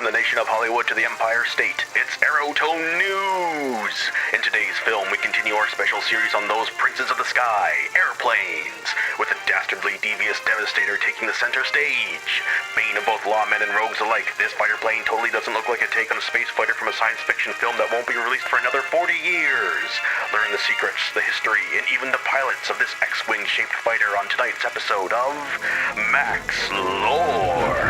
the nation of Hollywood to the Empire State, it's Aerotone News! In today's film, we continue our special series on those princes of the sky, airplanes, with the dastardly devious Devastator taking the center stage. Bane of both lawmen and rogues alike, this fighter plane totally doesn't look like a take on a space fighter from a science fiction film that won't be released for another 40 years. Learn the secrets, the history, and even the pilots of this X-Wing shaped fighter on tonight's episode of Max Lore.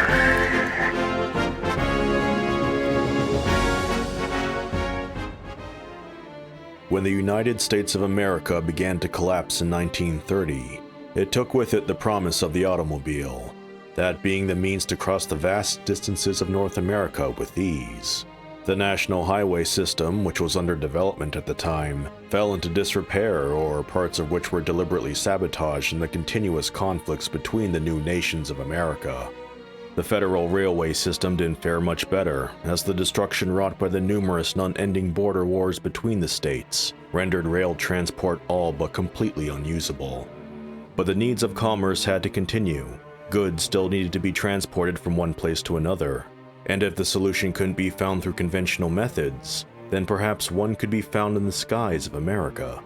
When the United States of America began to collapse in 1930, it took with it the promise of the automobile, that being the means to cross the vast distances of North America with ease. The national highway system, which was under development at the time, fell into disrepair, or parts of which were deliberately sabotaged in the continuous conflicts between the new nations of America. The federal railway system didn't fare much better, as the destruction wrought by the numerous and unending border wars between the states rendered rail transport all but completely unusable. But the needs of commerce had to continue. Goods still needed to be transported from one place to another, and if the solution couldn't be found through conventional methods, then perhaps one could be found in the skies of America.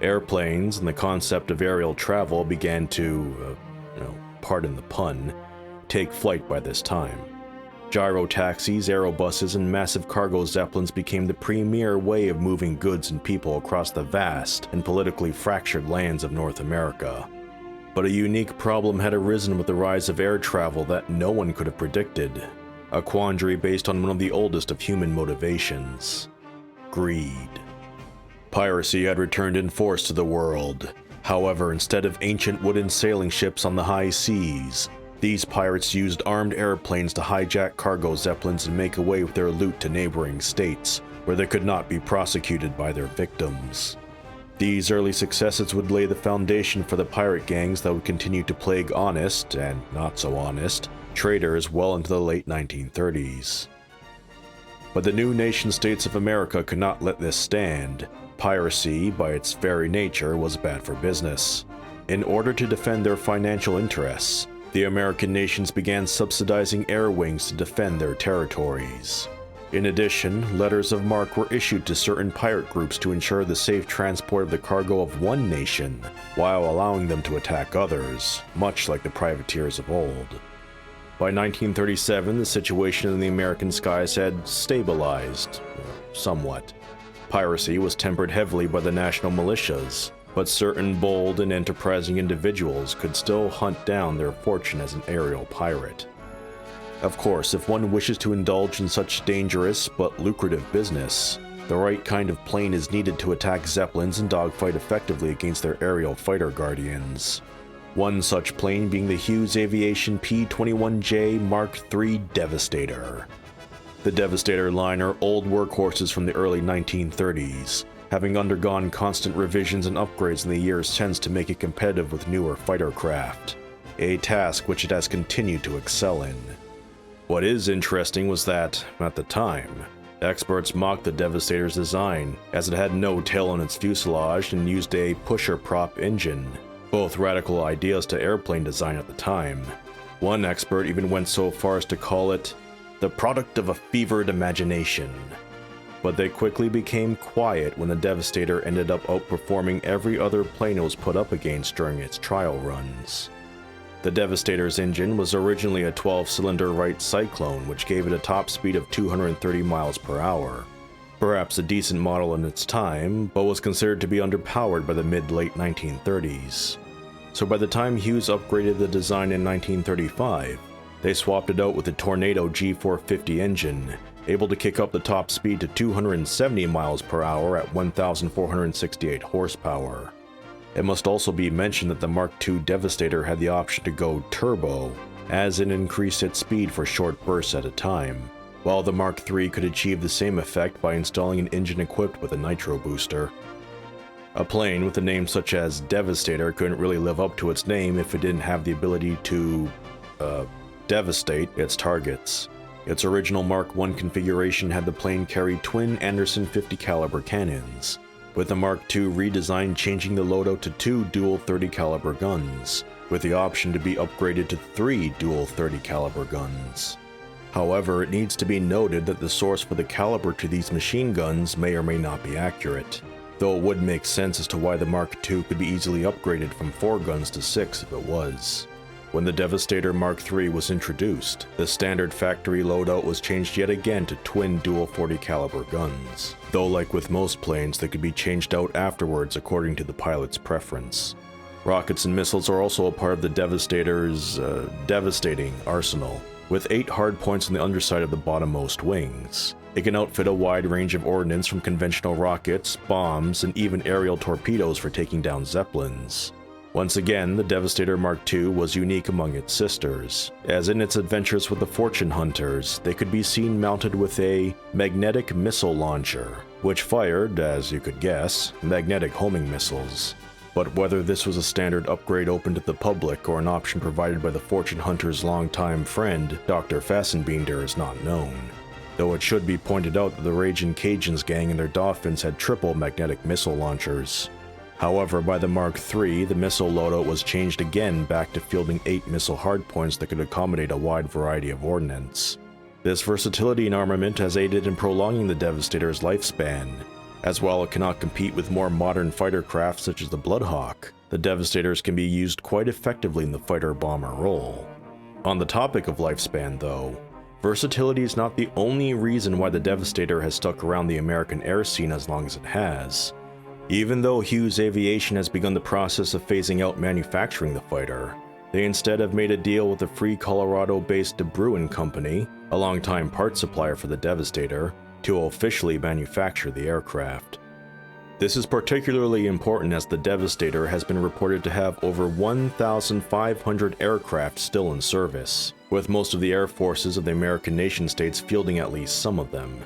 Airplanes and the concept of aerial travel began to, pardon the pun, take flight by this time. Gyro taxis, aerobuses, and massive cargo zeppelins became the premier way of moving goods and people across the vast and politically fractured lands of North America. But a unique problem had arisen with the rise of air travel that no one could have predicted, a quandary based on one of the oldest of human motivations: greed. Piracy had returned in force to the world. However, instead of ancient wooden sailing ships on the high seas, these pirates used armed airplanes to hijack cargo zeppelins and make away with their loot to neighboring states, where they could not be prosecuted by their victims. These early successes would lay the foundation for the pirate gangs that would continue to plague honest, and not so honest, traders well into the late 1930s. But the new nation-states of America could not let this stand. Piracy, by its very nature, was bad for business. In order to defend their financial interests, the American nations began subsidizing air wings to defend their territories. In addition, letters of marque were issued to certain pirate groups to ensure the safe transport of the cargo of one nation, while allowing them to attack others, much like the privateers of old. By 1937, the situation in the American skies had stabilized, somewhat. Piracy was tempered heavily by the national militias, but certain bold and enterprising individuals could still hunt down their fortune as an aerial pirate. Of course, if one wishes to indulge in such dangerous but lucrative business, the right kind of plane is needed to attack zeppelins and dogfight effectively against their aerial fighter guardians. One such plane being the Hughes Aviation P-21J Mark III Devastator. The Devastator line are old workhorses from the early 1930s, having undergone constant revisions and upgrades in the years since to make it competitive with newer fighter craft, a task which it has continued to excel in. What is interesting was that, at the time, experts mocked the Devastator's design, as it had no tail on its fuselage and used a pusher-prop engine, both radical ideas to airplane design at the time. One expert even went so far as to call it the product of a fevered imagination. But they quickly became quiet when the Devastator ended up outperforming every other plane it was put up against during its trial runs. The Devastator's engine was originally a 12-cylinder Wright Cyclone, which gave it a top speed of 230 miles per hour. Perhaps a decent model in its time, but was considered to be underpowered by the mid-late 1930s. So by the time Hughes upgraded the design in 1935, they swapped it out with the Tornado G450 engine, able to kick up the top speed to 270 miles per hour at 1,468 horsepower. It must also be mentioned that the Mark II Devastator had the option to go turbo, as it increased its speed for short bursts at a time, while the Mark III could achieve the same effect by installing an engine equipped with a nitro booster. A plane with a name such as Devastator couldn't really live up to its name if it didn't have the ability to, devastate its targets. Its original Mark I configuration had the plane carry twin Anderson 50 caliber cannons, with the Mark II redesign changing the loadout to 2 dual 30 caliber guns, with the option to be upgraded to 3 dual 30 caliber guns. However, it needs to be noted that the source for the caliber to these machine guns may or may not be accurate, though it would make sense as to why the Mark II could be easily upgraded from 4 guns to 6 if it was. When the Devastator Mark III was introduced, the standard factory loadout was changed yet again to twin dual 40 caliber guns, though like with most planes, they could be changed out afterwards according to the pilot's preference. Rockets and missiles are also a part of the Devastator's devastating arsenal, with 8 hardpoints on the underside of the bottommost wings. It can outfit a wide range of ordnance from conventional rockets, bombs, and even aerial torpedoes for taking down zeppelins. Once again, the Devastator Mark II was unique among its sisters, as in its adventures with the Fortune Hunters, they could be seen mounted with a magnetic missile launcher, which fired, as you could guess, magnetic homing missiles. But whether this was a standard upgrade open to the public or an option provided by the Fortune Hunter's longtime friend, Dr. Fassenbinder, is not known, though it should be pointed out that the Ragin' Cajuns gang and their Dolphins had triple magnetic missile launchers. However, by the Mark III, the missile loadout was changed again back to fielding 8 missile hardpoints that could accommodate a wide variety of ordnance. This versatility in armament has aided in prolonging the Devastator's lifespan. As while it cannot compete with more modern fighter craft such as the Bloodhawk, the Devastators can be used quite effectively in the fighter-bomber role. On the topic of lifespan though, versatility is not the only reason why the Devastator has stuck around the American air scene as long as it has. Even though Hughes Aviation has begun the process of phasing out manufacturing the fighter, they instead have made a deal with the Free Colorado-based DeBruin Company, a longtime parts supplier for the Devastator, to officially manufacture the aircraft. This is particularly important as the Devastator has been reported to have over 1,500 aircraft still in service, with most of the air forces of the American nation-states fielding at least some of them.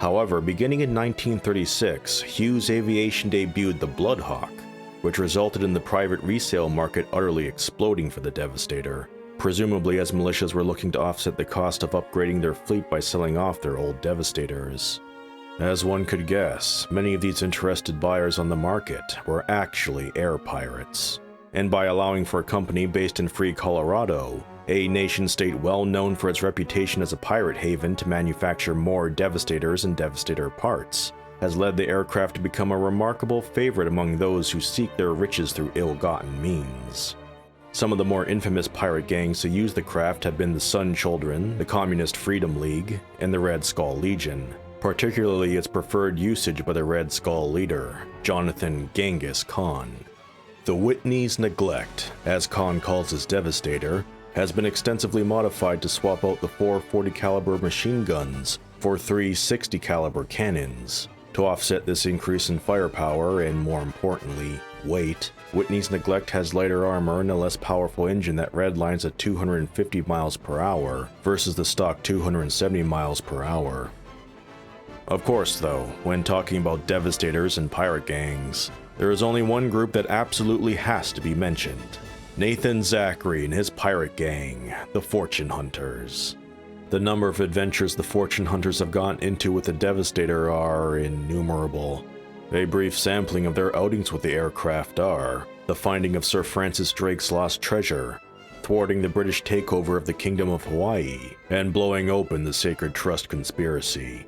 However, beginning in 1936, Hughes Aviation debuted the Bloodhawk, which resulted in the private resale market utterly exploding for the Devastator, presumably as militias were looking to offset the cost of upgrading their fleet by selling off their old Devastators. As one could guess, many of these interested buyers on the market were actually air pirates, and by allowing for a company based in Free Colorado, a nation-state well known for its reputation as a pirate haven to manufacture more Devastators and Devastator parts, has led the aircraft to become a remarkable favorite among those who seek their riches through ill-gotten means. Some of the more infamous pirate gangs to use the craft have been the Sun Children, the Communist Freedom League, and the Red Skull Legion, particularly its preferred usage by the Red Skull leader, Jonathan Genghis Khan. The Whitney's Neglect, as Khan calls his Devastator, has been extensively modified to swap out the 4 40 caliber machine guns for 3 60 caliber cannons. To offset this increase in firepower and, more importantly, weight, Whitney's Neglect has lighter armor and a less powerful engine that redlines at 250 miles per hour versus the stock 270 miles per hour. Of course though, when talking about Devastators and pirate gangs, there is only one group that absolutely has to be mentioned: Nathan Zachary and his pirate gang, the Fortune Hunters. The number of adventures the Fortune Hunters have gone into with the Devastator are innumerable. A brief sampling of their outings with the aircraft are the finding of Sir Francis Drake's lost treasure, thwarting the British takeover of the Kingdom of Hawaii, and blowing open the Sacred Trust conspiracy.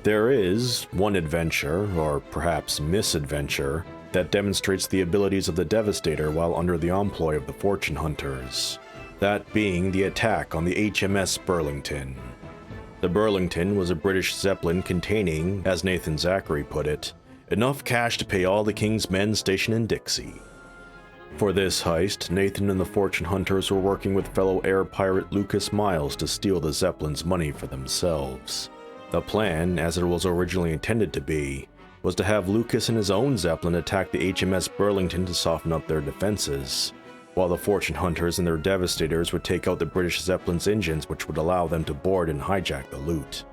There is one adventure, or perhaps misadventure, that demonstrates the abilities of the Devastator while under the employ of the Fortune Hunters. That being the attack on the HMS Burlington. The Burlington was a British Zeppelin containing, as Nathan Zachary put it, enough cash to pay all the King's men stationed in Dixie. For this heist, Nathan and the Fortune Hunters were working with fellow air pirate Lucas Miles to steal the Zeppelin's money for themselves. The plan, as it was originally intended to be, was to have Lucas and his own Zeppelin attack the HMS Burlington to soften up their defenses, while the Fortune Hunters and their Devastators would take out the British Zeppelin's engines, which would allow them to board and hijack the loot.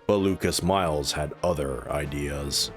But Lucas Miles had other ideas.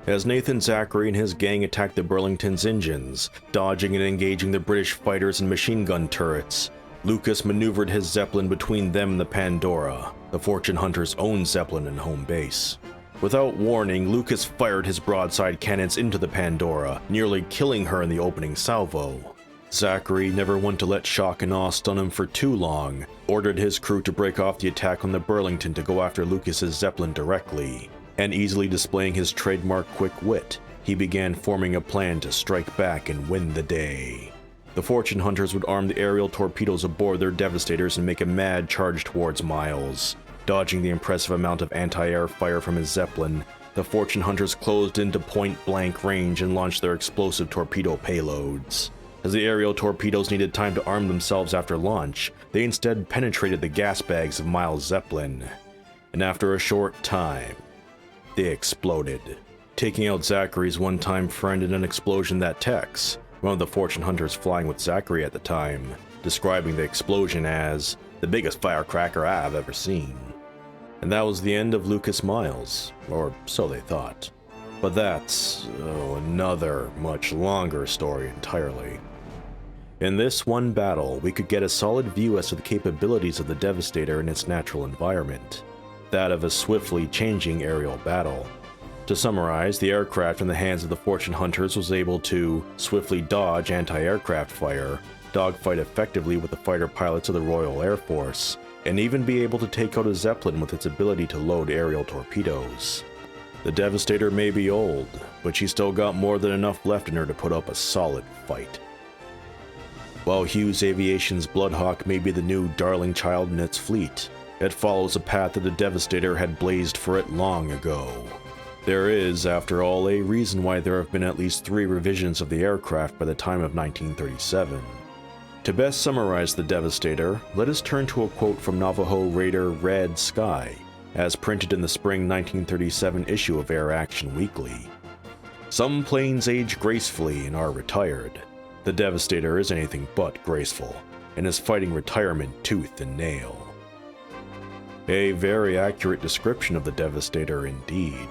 As Nathan Zachary and his gang attacked the Burlington's engines, dodging and engaging the British fighters and machine gun turrets, Lucas maneuvered his Zeppelin between them and the Pandora, the Fortune Hunters' own Zeppelin and home base. Without warning, Lucas fired his broadside cannons into the Pandora, nearly killing her in the opening salvo. Zachary, never one to let shock and awe stun him for too long, ordered his crew to break off the attack on the Burlington to go after Lucas's Zeppelin directly, and easily displaying his trademark quick wit, he began forming a plan to strike back and win the day. The Fortune Hunters would arm the aerial torpedoes aboard their Devastators and make a mad charge towards Miles. Dodging the impressive amount of anti-air fire from his Zeppelin, the Fortune Hunters closed into point-blank range and launched their explosive torpedo payloads. As the aerial torpedoes needed time to arm themselves after launch, they instead penetrated the gas bags of Miles' Zeppelin. And after a short time, they exploded, taking out Zachary's one-time friend in an explosion that Tex, one of the Fortune Hunters flying with Zachary at the time, describing the explosion as the biggest firecracker I've ever seen. And that was the end of Lucas Miles, or so they thought. But that's another, much longer story entirely. In this one battle, we could get a solid view as to the capabilities of the Devastator in its natural environment, that of a swiftly changing aerial battle. To summarize, the aircraft in the hands of the Fortune Hunters was able to swiftly dodge anti-aircraft fire, dogfight effectively with the fighter pilots of the Royal Air Force, and even be able to take out a Zeppelin with its ability to load aerial torpedoes. The Devastator may be old, but she's still got more than enough left in her to put up a solid fight. While Hughes Aviation's Bloodhawk may be the new darling child in its fleet, it follows a path that the Devastator had blazed for it long ago. There is, after all, a reason why there have been at least 3 revisions of the aircraft by the time of 1937. To best summarize the Devastator, let us turn to a quote from Navajo Raider Red Sky, as printed in the spring 1937 issue of Air Action Weekly. Some planes age gracefully and are retired. The Devastator is anything but graceful, and is fighting retirement tooth and nail. A very accurate description of the Devastator indeed.